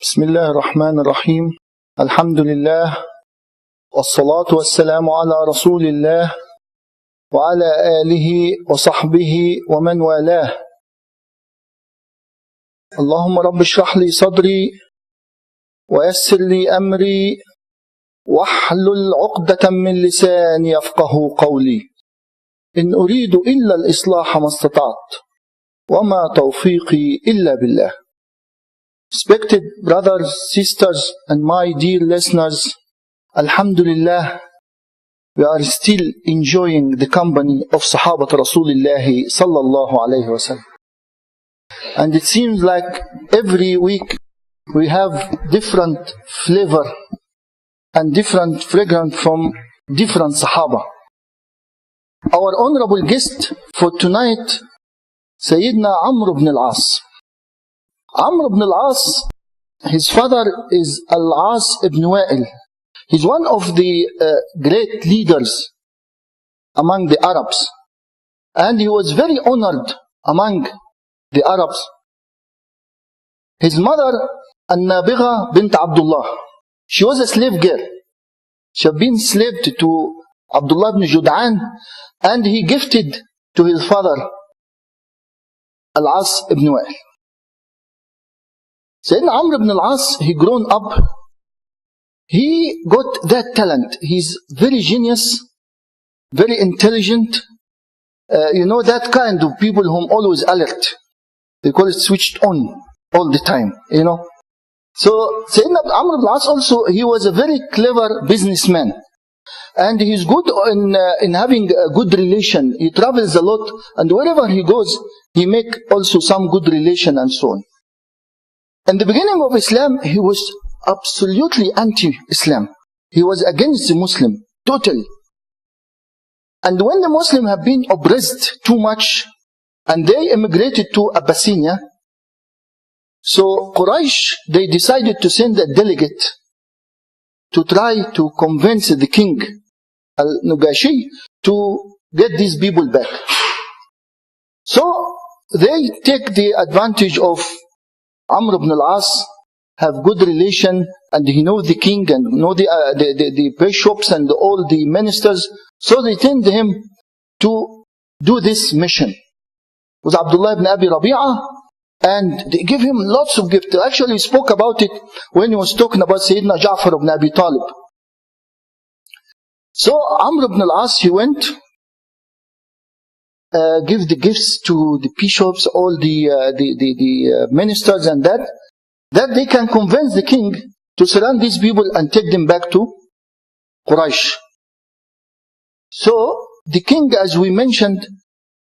بسم الله الرحمن الرحيم. الحمد لله والصلاة والسلام على رسول الله وعلى آله وصحبه ومن والاه. اللهم رب اشرح لي صدري ويسر لي أمري واحلل عقدة من لساني يفقه قولي. إن أريد إلا الإصلاح ما استطعت وما توفيقي إلا بالله. Respected brothers, sisters, and my dear listeners, Alhamdulillah, we are still enjoying the company of Sahaabah Rasulullah sallallahu alayhi wa sallam. And it seems like every week we have different flavor and different fragrance from different Sahaba. Our honorable guest for tonight, Sayyidina Amr Bin Al Aas. Amr Bin Al Aas, his father is Aaas ibn Wa'il. He's one of the great leaders among the Arabs. And he was very honored among the Arabs. His mother, An-Nabigha bint Abdullah, she was a slave girl. She had been enslaved to Abdullah ibn Jud'an, and he gifted to his father, Aaas ibn Wa'il. Sayyidina Amr Bin Al Aas, he grown up, he got that talent. He's very genius, very intelligent. That kind of people whom always alert. They call it switched on all the time, So Sayyidina Amr Bin Al Aas also, he was a very clever businessman. And he's good in having a good relation. He travels a lot, and wherever he goes, he make also some good relation and so on. In the beginning of Islam, he was absolutely anti-Islam. He was against the Muslim, totally. And when the Muslim have been oppressed too much, and they immigrated to Abyssinia, so Quraysh, they decided to send a delegate to try to convince the king, Al-Nugashi, to get these people back. So they take the advantage of Amr Bin Al Aas, have good relation, and he know the king and know the bishops and all the ministers. So they send him to do this mission with Abdullah ibn Abi Rabi'ah, and they give him lots of gifts. Actually, he spoke about it when he was talking about Sayyidina Ja'far ibn Abi Talib. So Amr Bin Al Aas, he went, give the gifts to the bishops, all the ministers, and that they can convince the king to surround these people and take them back to Quraysh. So the king, as we mentioned,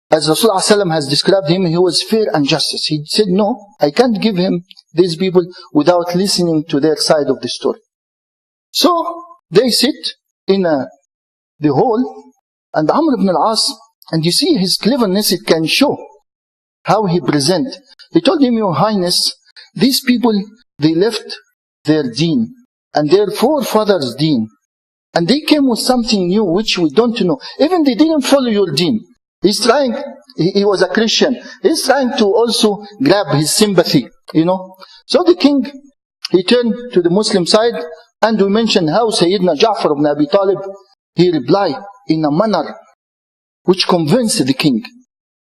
as Rasulullah has described him, he was fair and justice. He said, no, I can't give him these people without listening to their side of the story. So they sit in the hall, and Amr Bin Al Aas, and you see his cleverness, it can show how he present. He told him, Your Highness, these people, they left their deen and their forefathers' deen, and they came with something new which we don't know. Even they didn't follow your deen. He's trying, he was a Christian, he's trying to also grab his sympathy, So the king, he turned to the Muslim side, and we mentioned how Sayyidina Ja'far ibn Abi Talib, he replied in a manner which convinced the king.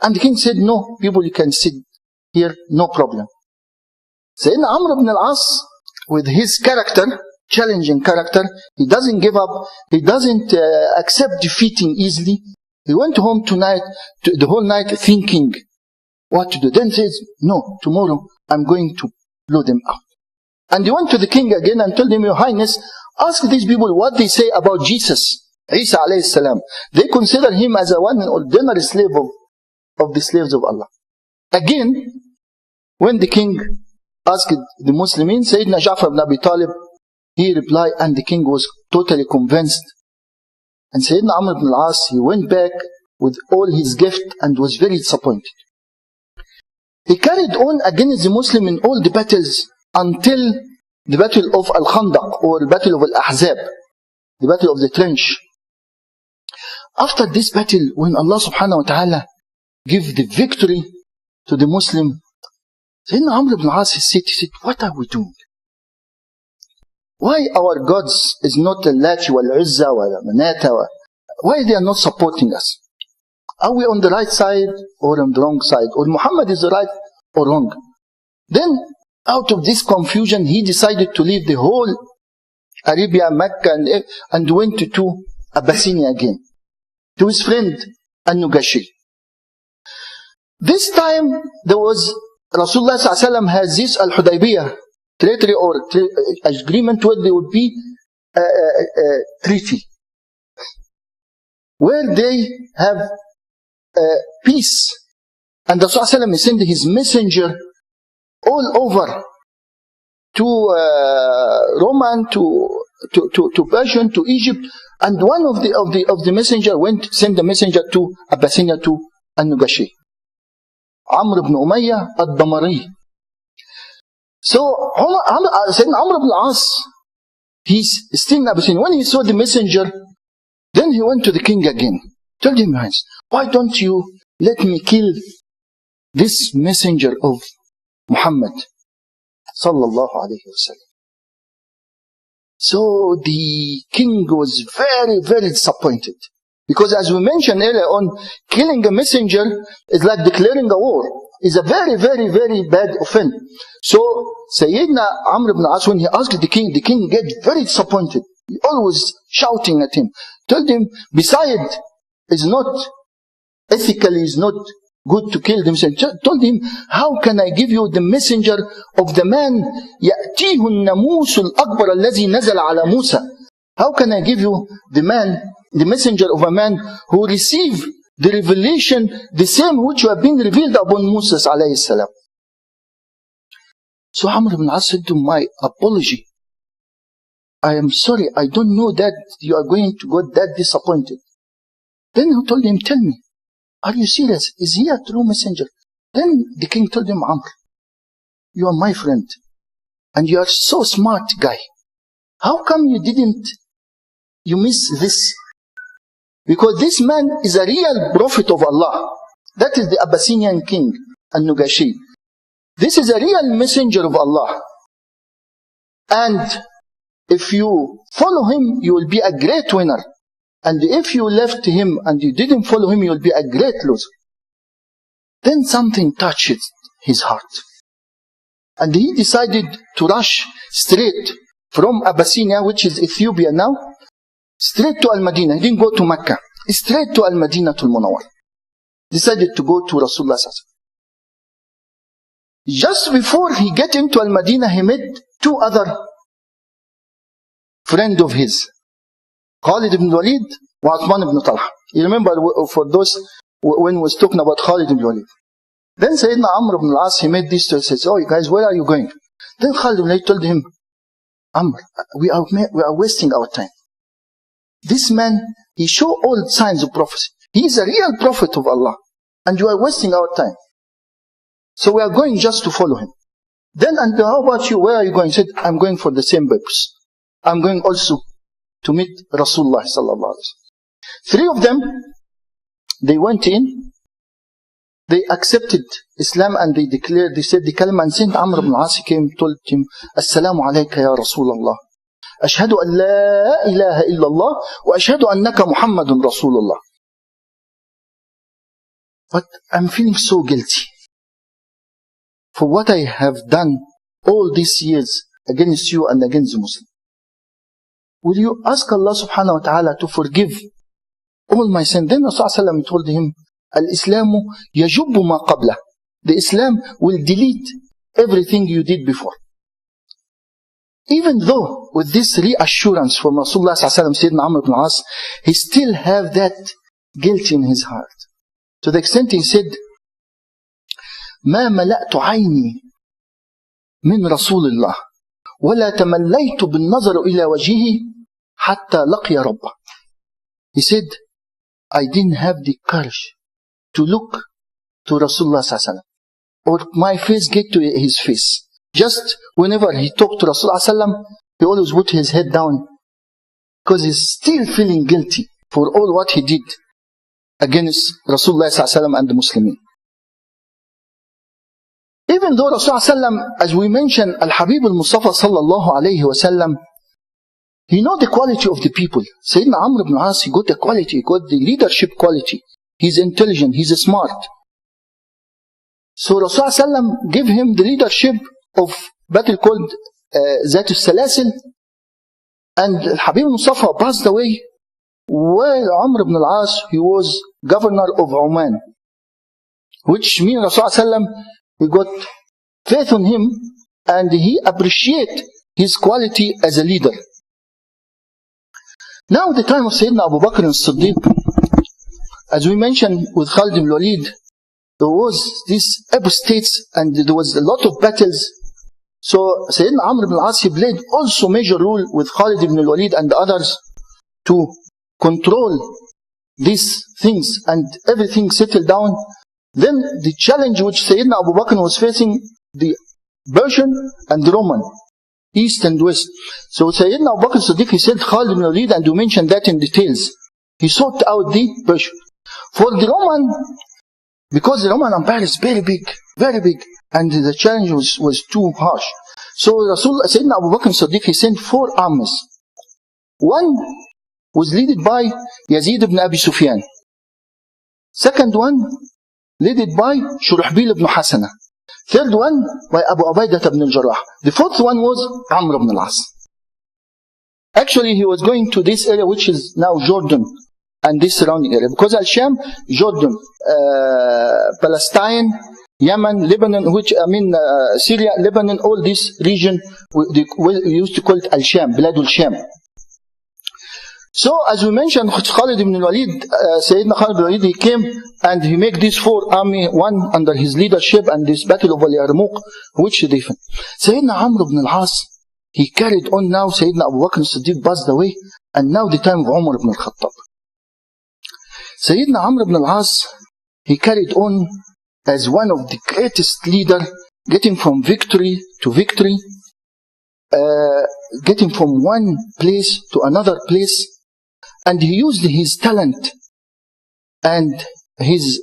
And the king said, no, people, you can sit here, no problem. Sayyidina Amr Bin Al Aas, with his character, challenging character, he doesn't give up, he doesn't accept defeating easily. He went home the whole night thinking what to do. Then says, no, tomorrow I'm going to blow them out. And he went to the king again and told him, Your Highness, ask these people what they say about Jesus. Isa alayhi salam. They consider him as a one ordinary slave of the slaves of Allah. Again, when the king asked the Muslims, Sayyidina Ja'far ibn Abi Talib, he replied, and the king was totally convinced. And Sayyidina Amr Bin Al Aas, he went back with all his gift and was very disappointed. He carried on against the Muslim in all the battles until the battle of Al-Khandaq, or the battle of Al-Ahzab, the battle of the trench. After this battle, when Allah subhanahu wa ta'ala gave the victory to the Muslim, Sayyidina Amr Bin Al Aas, he said, what are we doing? Why our gods is not Lati wal Uzza wal Manata? Why they are not supporting us? Are we on the right side or on the wrong side? Or Muhammad is the right or wrong? Then, out of this confusion, he decided to leave the whole Arabia, Mecca, and went to Abyssinia again, to his friend An-Nugashi. This time, there was Rasulullah ﷺ has this Al-Hudaybiyah treaty or agreement where there would be a treaty, where they have peace. And the Rasulullah is sending his messenger all over to Roman, to Persian, to Egypt, and one of the messenger sent the messenger to Abyssinia to An-Nugashi, Amr Bin al-Damari. So Sayyidina Amr Bin Al Aas, he's still in Abyssinia. When he saw the messenger, then he went to the king again. Told him, why don't you let me kill this messenger of Muhammad sallallahu alayhi wa sallam? So the king was very, very disappointed. Because as we mentioned earlier on, killing a messenger is like declaring a war. It's a very, very, very bad offense. So Sayyidina Amr Bin Al Aas, when he asked the king get very disappointed. He always shouting at him. Told him, besides, it's not ethically, it's not good to kill them. Told him, how can I give you the messenger of the man يَأْتِيهُ النَّمُوسُ الْأَكْبَرَ الَّذِي نَزَلَ عَلَى مُوسَى? How can I give you the messenger of a man who received the revelation, the same which have been revealed upon Musa alayhi salam? So Amr bin As said to my apology, I am sorry, I don't know that you are going to get that disappointed. Then he told him, tell me, are you serious? Is he a true messenger? Then the king told him, Amr, you are my friend, and you are so smart guy. How come you miss this? Because this man is a real prophet of Allah. That is the Abyssinian king, An-Nugashi. This is a real messenger of Allah. And if you follow him, you will be a great winner. And if you left him and you didn't follow him, you will be a great loser. Then something touched his heart. And he decided to rush straight from Abyssinia, which is Ethiopia now, straight to Al-Madinah. He didn't go to Mecca. Straight to Al-Madinah to Al-Munawwar. Decided to go to Rasulullah. Just before he get into Al-Madinah, he met two other friends of his, Khalid ibn Walid and Uthman ibn Talha. You remember for those when we was talking about Khalid ibn Walid. Then Sayyidina Amr bin Al Aas, he met these two and says, oh you guys, where are you going? Then Khalid ibn Walid told him, Amr, we are wasting our time. This man, he showed all signs of prophecy. He is a real prophet of Allah. And you are wasting our time. So we are going just to follow him. Then, and how about you? Where are you going? He said, I'm going for the same purpose. I'm going also to meet Rasulullah sallallahu alaihi wasallam. Three of them, they went in, they accepted Islam and they declared, they said the kalima, and Saint Amr bin Al Aas came, told him, Assalamu alayka ya Rasulullah. Ashhadu an la ilaha illallah wa ashhadu annaka Muhammadun Rasulullah. But I'm feeling so guilty for what I have done all these years against you and against the Muslims. Will you ask Allah subhanahu wa ta'ala to forgive all my sins? Then Rasulullah told him, Al-Islamu yajubbu ma qabla. The Islam will delete everything you did before. Even though with this reassurance from Rasulullah Sayyidina Amr bin Al Aas, he still have that guilt in his heart. To the extent he said, ما ملأت عيني من رسول الله ولا تمليت بالنظر إلى وجهه حتى لقي ربه. He said, I didn't have the courage to look to Rasulullah sallallahu alaihi wasallam, or my face get to his face. Just whenever he talked to Rasulullah sallallahu alaihi wasallam, he always put his head down because he's still feeling guilty for all what he did against Rasulullah sallallahu alaihi wasallam and the Muslimin. Even though Rasulullah sallallahu alaihi wasallam, as we mentioned, Al-Habib al-Mustafa sallallahu alaihi wasallam, He know the quality of the people. Sayyidina Amr Bin Al Aas, he got the quality, he got the leadership quality. He's intelligent, he's smart. So Rasulullah gave him the leadership of battle called Zat al-Salasil, and Habib Mustafa passed away while Amr Bin Al Aas, he was governor of Oman, which means Rasulullah, he got faith on him and he appreciate his quality as a leader. Now the time of Sayyidina Abu Bakr as-Siddiq, as we mentioned with Khalid ibn Walid, there was these apostates and there was a lot of battles. So Sayyidina Amr Bin Al Aas, he played also major role with Khalid ibn Walid and others to control these things and everything settled down. Then the challenge which Sayyidina Abu Bakr was facing, the Persian and the Roman, east and west. So Sayyidina Abu Bakr Siddiq, he said Khalid ibn Walid, and you mentioned that in details. He sought out the Persian. For the Roman, because the Roman Empire is very big, and the challenge was too harsh. So Sayyidina Abu Bakr Siddiq, he sent 4 armies. One was led by Yazid ibn Abi Sufyan. Second one, led by Shurahbil ibn Hasana. Third one by Abu Ubaidah ibn al-Jarrah. The fourth one was Amr ibn Al Aas. Actually, he was going to this area which is now Jordan and this surrounding area. Because Al-Sham, Jordan, Palestine, Yemen, Lebanon, Syria, Lebanon, all this region, we used to call it Al-Sham, Bilad al-Sham. So, as we mentioned, Khalid ibn Walid, Sayyidina Khalid ibn Walid, he came and he made these 4 armies, one under his leadership, and this battle of Al-Yarmouk, which they defend. Sayyidina Amr ibn Al Aas, he carried on now. Sayyidina Abu Bakr as-Siddiq passed away, and now the time of Umar ibn al-Khattab. Sayyidina Amr ibn Al Aas, he carried on as one of the greatest leaders, getting from victory to victory, getting from one place to another place. And he used his talent and his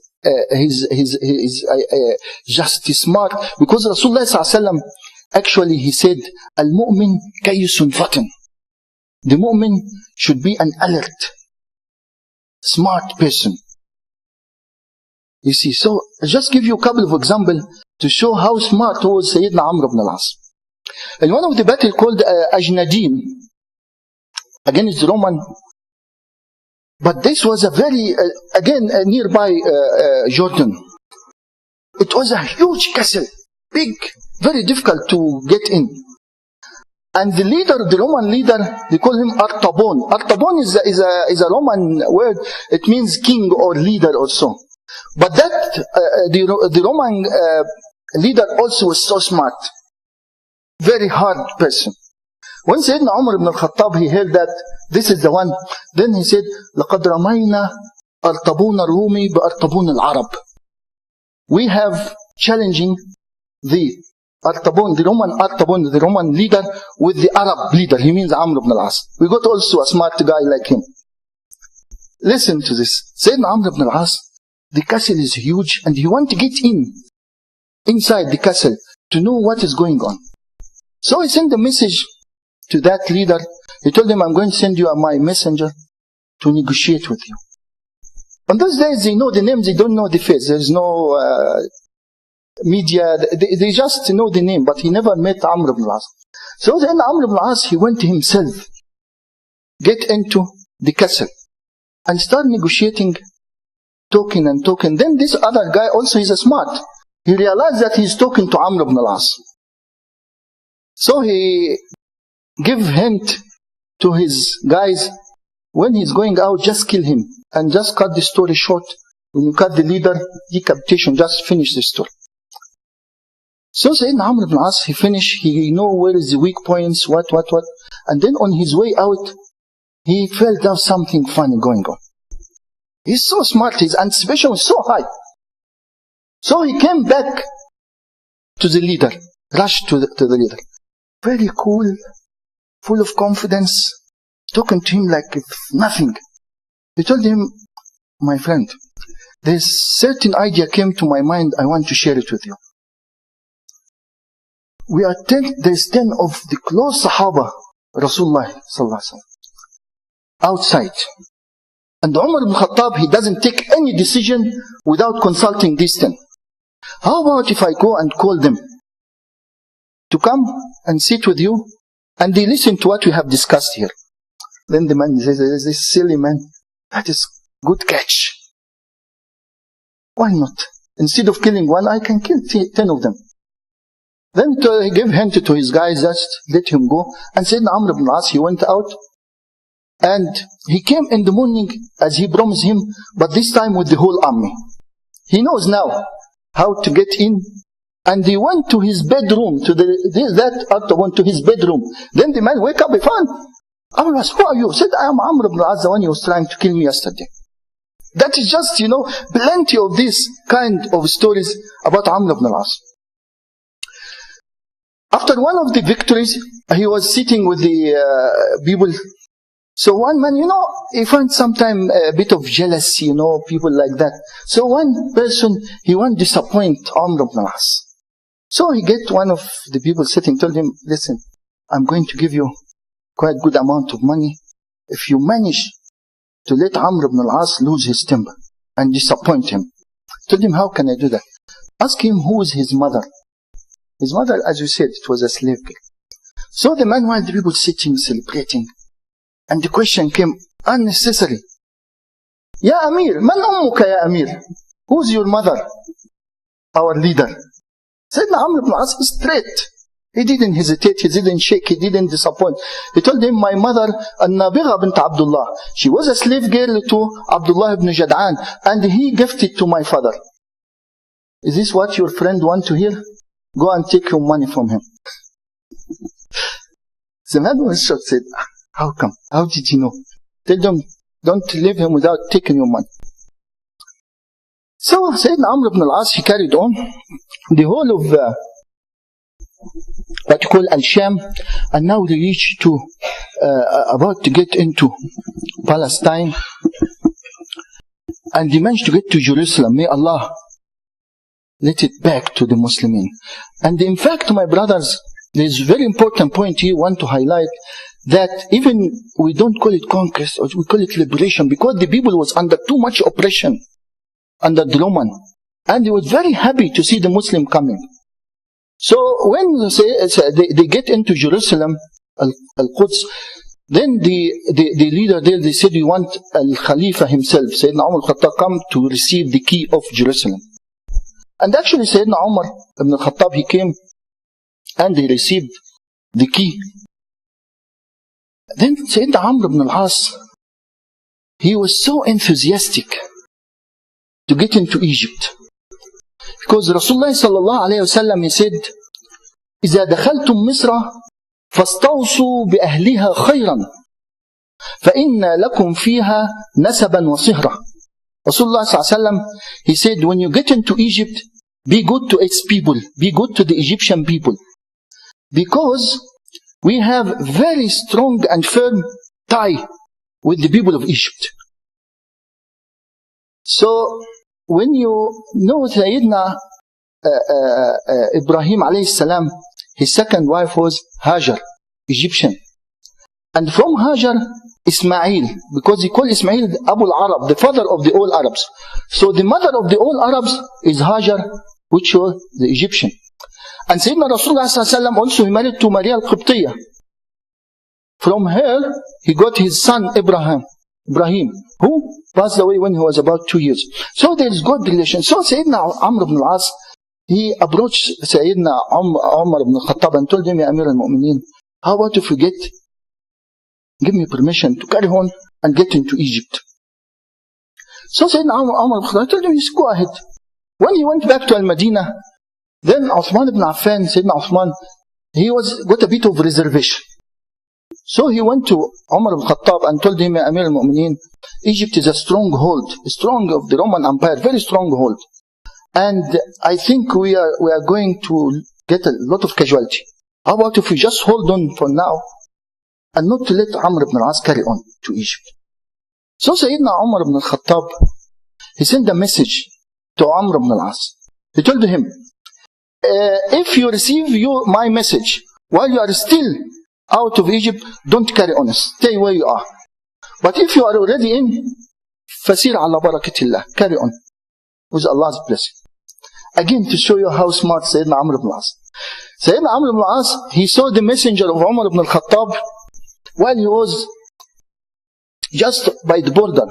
just smart, because Rasulullah ﷺ, actually he said, Al-Mu'min kayyusun fatin. The Mu'min should be an alert, smart person. You see, so I'll just give you a couple of examples to show how smart was Sayyidina Amr ibn Al Aas. In one of the battle called Ajnadin, against the Roman. But this was a very, nearby Jordan. It was a huge castle, big, very difficult to get in. And the leader, the Roman leader, they call him Artabon. Artabon is a Roman word. It means king or leader or so. But that, the Roman leader also was so smart. Very hard person. When Sayyidina Umar ibn al-Khattab, he heard that this is the one, then he said, لَقَدْ رَمَيْنَا أَرْطَبُونَ الرُّومِ بِأَرْطَبُونَ الْعَرَبِ. We have challenging the Artabon, the Roman Artabon, the Roman leader, with the Arab leader. He means Amr ibn Al Aas. We got also a smart guy like him. Listen to this. Sayyidina Amr ibn Al Aas, the castle is huge, and he want to get inside the castle to know what is going on. So he sent a message to that leader. He told him, I'm going to send you my messenger to negotiate with you. On those days, they know the names, they don't know the face. There's no media. They just know the name, but he never met Amr ibn Al Aas. So then Amr ibn Al Aas, he went himself, get into the castle, and start negotiating, talking and talking. Then this other guy also is a smart. He realized that he's talking to Amr ibn Al Aas. So he give hint to his guys, when he's going out, just kill him. And just cut the story short. When you cut the leader, decapitation, just finish the story. So Sayyidina Amr ibn Al Aas, he finished, he know where is the weak points, what. And then on his way out, he felt there was something funny going on. He's so smart, his anticipation was so high. So he came back to the leader, rushed to the leader. Very cool, full of confidence, talking to him like if nothing. He told him, my friend, there's certain idea came to my mind, I want to share it with you. There's 10 of the close Sahaabah Rasulullah sallallahu alaihi wasallam outside. And Umar ibn Khattab, he doesn't take any decision without consulting these 10. How about if I go and call them to come and sit with you and they listen to what we have discussed here? Then the man says, this silly man, that is good catch. Why not? Instead of killing one, I can kill 10 of them. Then he gave hint to his guys, just let him go. And said Amr bin Al Aas, he went out. And he came in the morning as he promised him, but this time with the whole army. He knows now how to get in. And he went to his bedroom, that actor went to his bedroom. Then the man wake up, he found Amr asked, who are you? He said, I am Amr bin Al Aas, the one who was trying to kill me yesterday. That is just, plenty of this kind of stories about Amr bin Al Aas. After one of the victories, he was sitting with the people. So one man, he finds sometimes a bit of jealousy, people like that. So one person, he won't disappoint Amr bin Al Aas. So he get one of the people sitting, told him, listen, I'm going to give you quite good amount of money if you manage to let Amr bin Al Aas lose his temper and disappoint him. Told him, how can I do that? Ask him who is his mother. His mother, as you said, it was a slave girl. So the man, while the people sitting, celebrating, and the question came unnecessary. Ya Amir, man ummuka ya Amir? Who's your mother? Our leader. Sayyidina Amr bin Al Aas is straight. He didn't hesitate, he didn't shake, he didn't disappoint. He told him, my mother, An-Nabigha bint Abdullah. She was a slave girl to Abdullah ibn Jad'an, and he gifted to my father. Is this what your friend wants to hear? Go and take your money from him. The man was shocked, said, how come? How did you know? Tell them, don't leave him without taking your money. So Sayyidina Amr ibn Al Aas, he carried on the whole of what you call Al-Sham, and now they reach to about to get into Palestine, and they managed to get to Jerusalem. May Allah let it back to the Muslimin. And in fact, my brothers, there's a very important point here I want to highlight, that even we don't call it conquest, or we call it liberation, because the people was under too much oppression under the Roman, and they were very happy to see the Muslim coming. So when they get into Jerusalem, Al-Quds, then the leader there, they said, we want Al-Khalifa himself, Sayyidina Umar al-Khattab, come to receive the key of Jerusalem. And actually Sayyidina Umar ibn al-Khattab, he came and he received the key. Then Sayyidina Amr ibn Al Aas, he was so enthusiastic to get into Egypt. Because Rasulullah sallallahu alayhi wa sallam, he said, إِذَا دَخَلْتُمْ مِصْرَ فَاسْتَوْصُوا بِأَهْلِهَا خَيْرًا فَإِنَّ لَكُمْ فِيهَا نَسَبًا وَصِهْرًا. Rasulullah sallallahu alayhi wa sallam, he said, when you get into Egypt, be good to its people, be good to the Egyptian people. Because we have very strong and firm tie with the people of Egypt. So, when you know Sayyidina Ibrahim alayhi salam, his second wife was Hajar, Egyptian. And from Hajar, Ismail, because he called Ismail Abu al-Arab, the father of the all Arabs. So the mother of the all Arabs is Hajar, which was the Egyptian. And Sayyidina Rasulullah sallallahu alayhi wa sallam also, he married to Maria al-Qibtiyah. From her, he got his son Ibrahim, who passed away when he was about 2 years. So there is good relation. So Sayyidina Amr ibn Al Aas, he approached Sayyidina Umar ibn Khattab and told him, Ya Amir al-Mu'mineen, how about if we give me permission to carry on and get into Egypt? So Sayyidina Umar ibn Khattab told him, yes, go ahead. When he went back to Al-Madinah, then Uthman ibn Affan, Sayyidina Uthman, he got a bit of reservation. So he went to Umar ibn Khattab and told him, Ya Amir al-Mu'mineen, Egypt is a stronghold, strong of the Roman Empire, very stronghold. And I think we are going to get a lot of casualty. How about if we just hold on for now and not to let Amr ibn Al Aas carry on to Egypt? So Sayyidina Umar ibn al-Khattab, he sent a message to Amr ibn Al Aas. He told him, if you receive my message while you are still out of Egypt, don't carry on. Stay where you are. But if you are already in, فَسِيرَ عَلَى بَرَكَةِ اللَّهِ, carry on with Allah's blessing. Again, to show you how smart Sayyidina Amr Bin Al Aas. Sayyidina Amr Bin Al Aas, he saw the messenger of Umar ibn al-Khattab while he was just by the border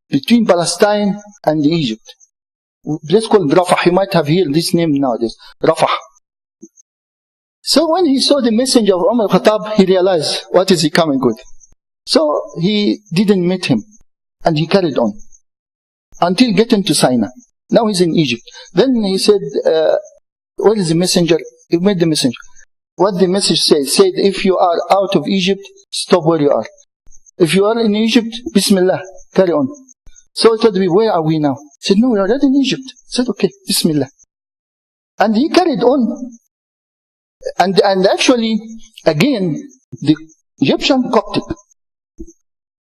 between Palestine and Egypt. Let's call it Rafah. You might have heard this name nowadays, Rafah. So when he saw the messenger of Umar al-Khattab, he realized, what is he coming with? So he didn't meet him, and he carried on until getting to Sinai. Now he's in Egypt. Then he said, what is the messenger? He met the messenger. What the message said, if you are out of Egypt, stop where you are. If you are in Egypt, Bismillah, carry on. So he told me, where are we now? He said, no, we are already in Egypt. I said, okay, Bismillah. And he carried on. And actually, again, the Egyptian Coptic,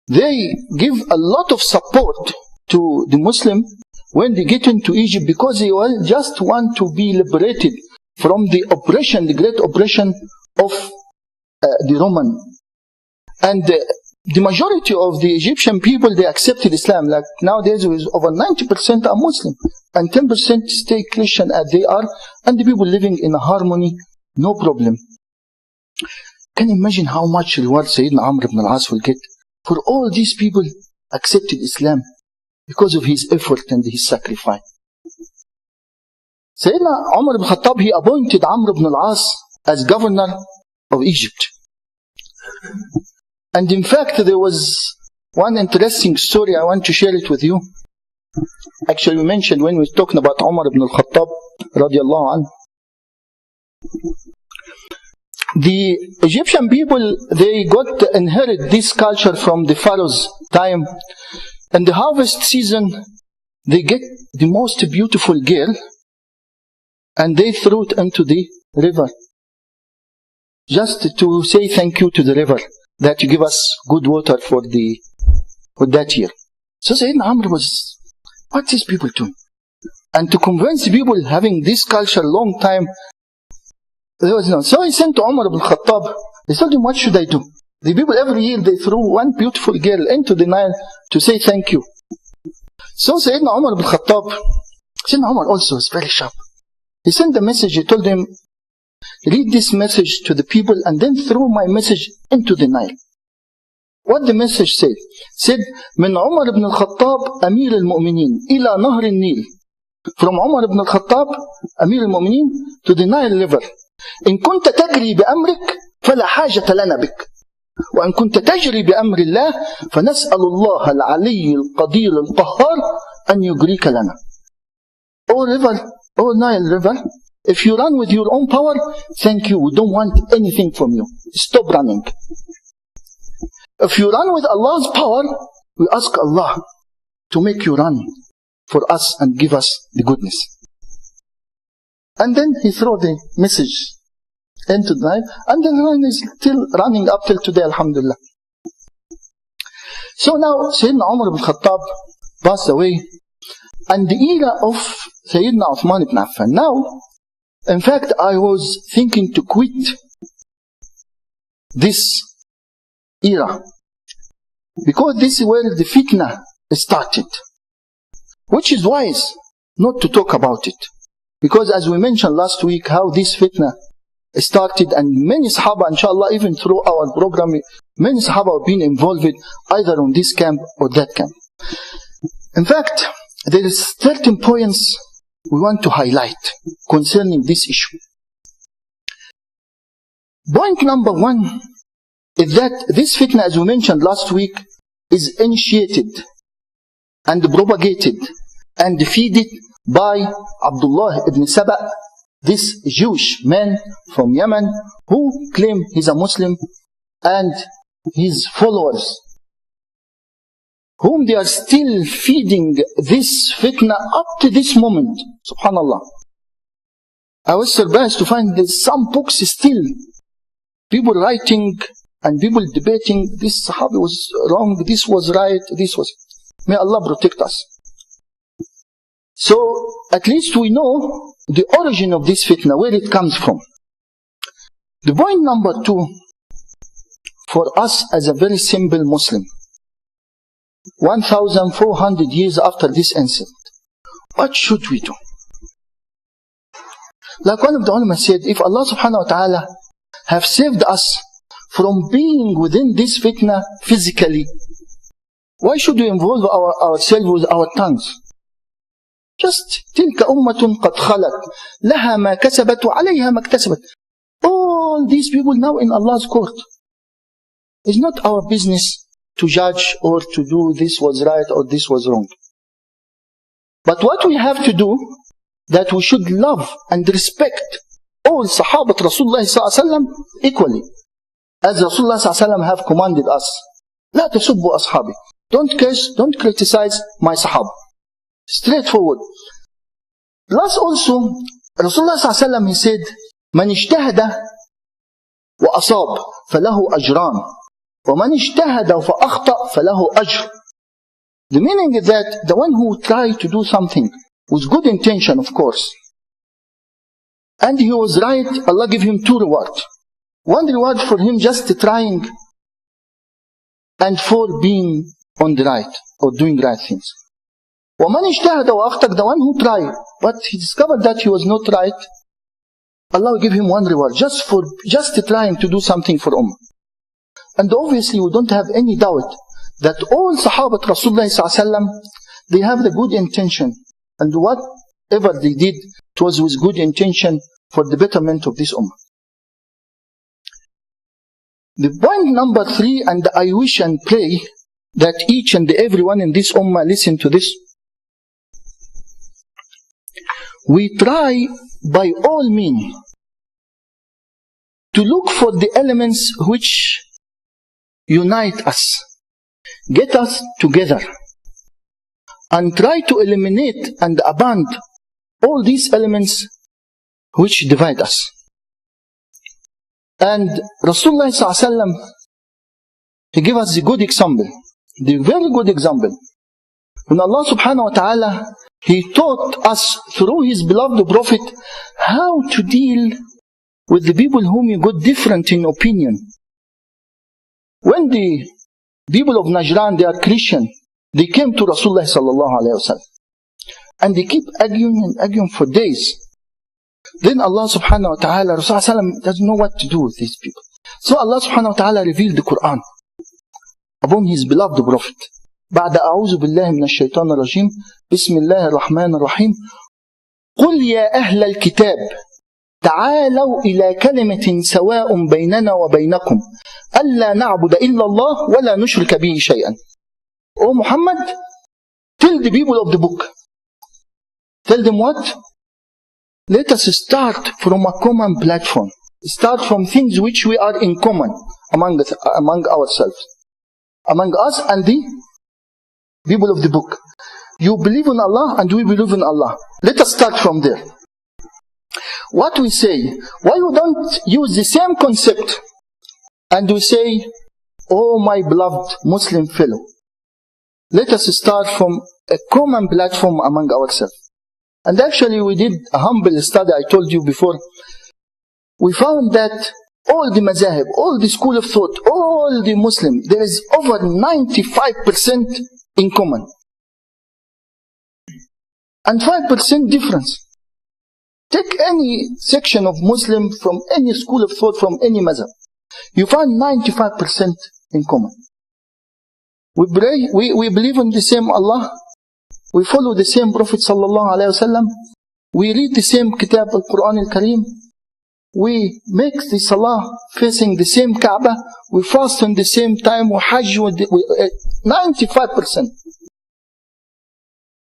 they give a lot of support to the Muslim when they get into Egypt, because they just want to be liberated from the oppression, the great oppression of the Roman. And the majority of the Egyptian people, they accepted Islam. Like nowadays, over 90% are Muslim and 10% stay Christian as they are, and the people living in harmony, no problem. Can you imagine how much reward Sayyidina Amr Bin Al Aas will get for all these people accepted Islam because of his effort and his sacrifice? Sayyidina Umar ibn Khattab, he appointed Amr Bin Al Aas as governor of Egypt. And in fact, there was one interesting story I want to share it with you. Actually, we mentioned when we were talking about Umar ibn al-Khattab radiallahu anhu. The Egyptian people, they got to inherit this culture from the Pharaoh's time. In the harvest season, they get the most beautiful girl and they throw it into the river, just to say thank you to the river that you give us good water for that year. So Sayyidina Amr was, what these people doing? And to convince people having this culture long time, there was no. So he sent to Umar ibn Khattab. He told him, what should I do? The people every year they throw one beautiful girl into the Nile to say thank you. So Sayyidina Umar ibn Khattab, Sayyidina Umar also was very sharp. He sent a message. He told him, read this message to the people and then throw my message into the Nile. What the message said? Said, من عمر ibn al-Khattab أمير المؤمنين إلى نهر النيل. From Umar ibn al-Khattab أمير المؤمنين to the Nile River. إن كنت تجري بأمرك فلا حاجة لنا بك. وإن كنت تجري بأمر الله فنسأل الله العلي القدير القهار أن يجريك لنا. Oh river, oh Nile River, if you run with your own power, thank you, we don't want anything from you. Stop running. If you run with Allah's power, we ask Allah to make you run for us and give us the goodness. And then he threw the message into the Nile, and the Nile is still running up till today, alhamdulillah. So now Sayyidina Umar ibn Khattab passed away, and the era of Sayyidina Uthman ibn Affan. Now, in fact, I was thinking to quit this era, because this is where the fitna started, which is wise not to talk about it. Because as we mentioned last week, how this fitna started, and many Sahaabah, inshallah, even through our program, many Sahaabah have been involved either on this camp or that camp. In fact, there is certain points we want to highlight concerning this issue. Point number one is that this fitna, as we mentioned last week, is initiated and propagated and defeated by Abdullah ibn Saba, this Jewish man from Yemen who claimed he's a Muslim, and his followers, whom they are still feeding this fitna up to this moment. Subhanallah. I was surprised to find that some books still, people writing and people debating, this Sahabi was wrong, this was right, this was... May Allah protect us. So, at least we know the origin of this fitna, where it comes from. The point number 2, for us as a very simple Muslim, 1,400 years after this incident, what should we do? Like one of the ulama said, if Allah subhanahu wa ta'ala have saved us from being within this fitna physically, why should we involve ourselves with our tongues? Just تلك أمة قد خلت لها ما كسبت وعليها ما اكتسبت. All these people now in Allah's court. It's not our business to judge or to do this was right or this was wrong. But what we have to do, that we should love and respect all Sahaabah Rasulullah sallallahu equally, as Rasulullah sallallahu have commanded us. لا تسبوا أصحابي. Don't curse, don't criticize my Sahaba. Straightforward. Plus also, Rasulullah sallallahu he said, من اجتهد وأصاب فله أجران ومن اجتهد فأخطأ فله أجر. The meaning is that the one who tried to do something with good intention, of course, and he was right, Allah give him 2 rewards. One reward for him just trying, and for being on the right or doing right things. وَمَنْ اجْتَهَدَ وَأَخْطَأَ, the one who tried, but he discovered that he was not right, Allah will give him 1 reward just trying to do something for Ummah. And obviously we don't have any doubt that all Sahabat Rasulullah sallallahu they have the good intention, and whatever they did, it was with good intention for the betterment of this Ummah. The point number 3, and I wish and pray that each and everyone in this Ummah listen to this. We try by all means to look for the elements which unite us, get us together, and try to eliminate and abandon all these elements which divide us. And Rasulullah sallallahu he gave us a good example, the very good example. When Allah subhanahu wa ta'ala, He taught us through His beloved Prophet how to deal with the people whom you got different in opinion. When the people of Najran, they are Christian, they came to Rasulullah sallallahu alayhi wa sallam, and they keep arguing and arguing for days. Then Allah subhanahu wa ta'ala, Rasulullah doesn't know what to do with these people. So Allah subhanahu wa ta'ala revealed the Quran upon His beloved Prophet. بعد أعوذ بالله من الشيطان الرجيم بسم الله الرحمن الرحيم قل يا أهل الكتاب تعالوا إلى كلمة سواء بيننا وبينكم ألا نعبد إلا الله ولا نشرك به شيئا. O Muhammad, tell the people of the book. Tell them what? Let us start from a common platform. Start from things which we are in common among ourselves, among us and the people of the book. You believe in Allah and we believe in Allah. Let us start from there. What we say, why we don't use the same concept and we say, oh my beloved Muslim fellow, let us start from a common platform among ourselves. And actually we did a humble study, I told you before. We found that all the mazahib, all the school of thought, all the Muslim, there is over 95% in common. And 5% difference. Take any section of Muslim from any school of thought, from any mazhab. You find 95% in common. We pray, we believe in the same Allah. We follow the same Prophet sallallahu alaihi wasallam. We read the same Kitab al-Quran al-Kareem. We make the Salah facing the same Kaaba. We fast on the same time. We Hajj with 95%.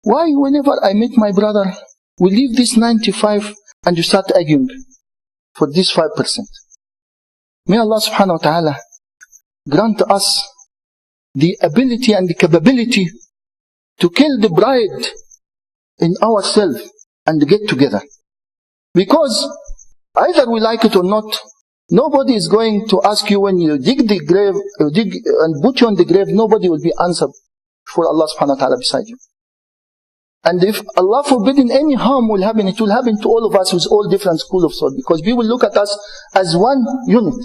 Why whenever I meet my brother, we leave this 95 and you start arguing for this 5%? May Allah subhanahu wa ta'ala grant us the ability and the capability to kill the pride in ourselves and get together. Because either we like it or not, nobody is going to ask you when you dig the grave, dig and put you on the grave, nobody will be answered for Allah subhanahu wa ta'ala beside you. And if Allah forbidden any harm will happen, it will happen to all of us with all different schools of thought, because people look at us as one unit.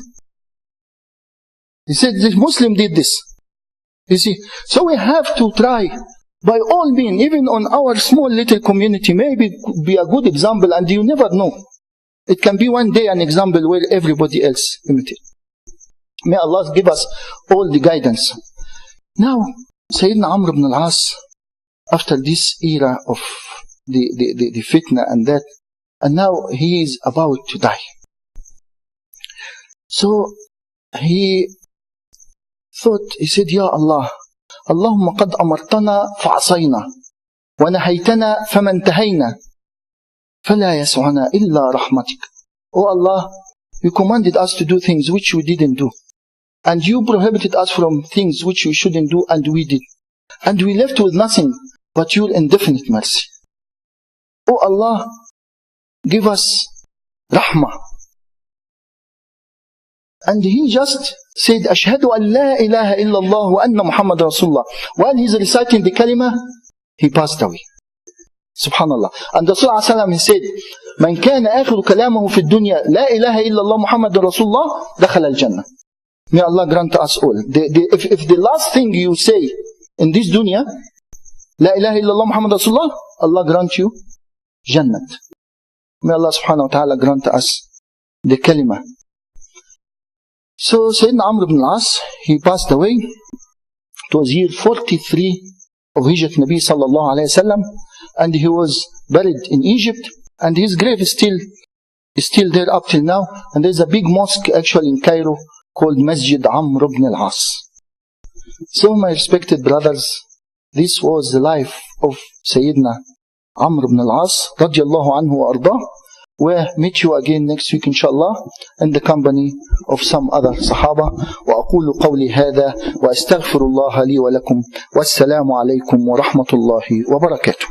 He said the Muslim did this. You see, so we have to try, by all means, even on our small little community, maybe be a good example, and you never know. It can be one day an example where everybody else imitates. May Allah give us all the guidance. Now, Sayyidina Amr Bin Al Aas, after this era of the fitna and that, and now he is about to die. So he thought, he said, Ya Allah, Allahumma qad amartana fa'asayna, wa nahaytana famantahayna, fala yas'una illa rahmatik. Oh Allah, you commanded us to do things which we didn't do. And you prohibited us from things which we shouldn't do, and we did. And we left with nothing but your indefinite mercy. Oh Allah, give us rahmah. And he just said, Ashhadu an la ilaha illallah wa anna Muhammad Rasulullah. While he's reciting the kalima, he passed away. Subhanallah. And Rasulullah sallam, he said, Man kana akhiru kalamahu fi dunya, la ilaha illallah Muhammad Rasulullah, dakhala al-jannah. May Allah grant us all. If the last thing you say in this dunya, La ilaha illallah Muhammad Rasulullah, Allah grant you Jannat. May Allah subhanahu wa ta'ala grant us the kalima. So Sayyidina Amr Bin Al Aas, he passed away. It was year 43 of Hijrat Nabi sallallahu alayhi wa sallam, and he was buried in Egypt, and his grave is still there up till now. And there's a big mosque actually in Cairo called Masjid Amr Bin Al Aas. So my respected brothers, this was the life of Sayyidina Amr Bin Al Aas radiallahu anhu wa ardah. We'll meet you again next week inshallah in the company of some other Sahaba. وأقول قولي هذا وأستغفر الله لي ولكم والسلام عليكم ورحمة الله وبركاته.